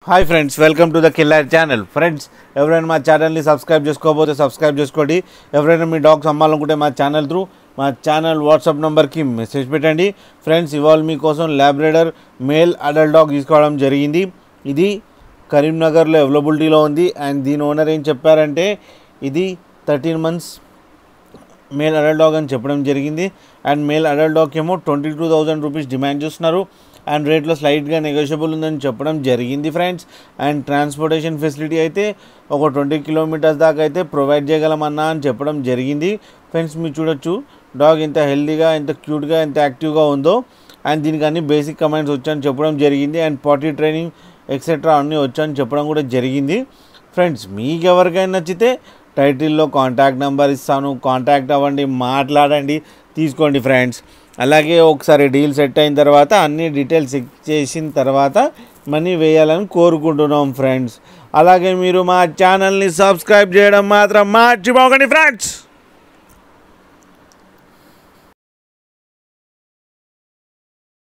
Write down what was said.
Hi friends, welcome to the killer channel. Friends, ఎవరైనా మా ఛానల్ని సబ్స్క్రైబ్ చేసుకోకపోతే సబ్స్క్రైబ్ చేసుకోండి. ఎవరైనా మీ డాగ్స్ అమ్మాలనుకుంటే మా ఛానల్ వాట్సాప్ నెంబర్కి మెసేజ్ పెట్టండి. ఫ్రెండ్స్, ఇవాళ మీకోసం ల్యాబ్రేడర్ మేల్ అడల్ట్ డాగ్ తీసుకోవడం జరిగింది. ఇది కరీంనగర్లో అవైలబిలిటీలో ఉంది. అండ్ దీని ఓనర్ ఏం చెప్పారంటే ఇది 13 months మేల్ అడల్ట్ డాగ్ అని చెప్పడం జరిగింది. అండ్ మేల్ అడల్ట్ డాగ్ ఏమో 22,000 రూపీస్ డిమాండ్ చేస్తున్నారు. అండ్ రేట్లో స్లైట్గా నెగోషియబుల్ ఉందని చెప్పడం జరిగింది ఫ్రెండ్స్. అండ్ ట్రాన్స్పోర్టేషన్ ఫెసిలిటీ అయితే ఒక 20 kilometers దాకా అయితే ప్రొవైడ్ చేయగలమన్నా అని చెప్పడం జరిగింది. ఫ్రెండ్స్, మీరు చూడొచ్చు డాగ్ ఎంత హెల్తీగా, ఎంత క్యూట్గా, ఎంత యాక్టివ్గా ఉందో. అండ్ దీనికి అన్ని బేసిక్ కమాండ్స్ వచ్చని చెప్పడం జరిగింది. అండ్ పార్టీ ట్రైనింగ్ ఎక్సెట్రా అన్నీ వచ్చని చెప్పడం కూడా జరిగింది. ఫ్రెండ్స్, మీకు ఎవరికైనా నచ్చితే టైటిల్లో కాంటాక్ట్ నెంబర్ ఇస్తాను, కాంటాక్ట్ అవ్వండి, మాట్లాడండి, తీసుకోండి ఫ్రెండ్స్. అలాగే ఒకసారి డీల్ సెట్ అయిన తర్వాత అన్ని డీటెయిల్స్ చెక్ చేసిన తర్వాత మనీ వేయాలని కోరుకుంటున్నాం ఫ్రెండ్స్. అలాగే మీరు మా ఛానల్ని సబ్స్క్రైబ్ చేయడం మాత్రం మర్చిపోకండి ఫ్రెండ్స్.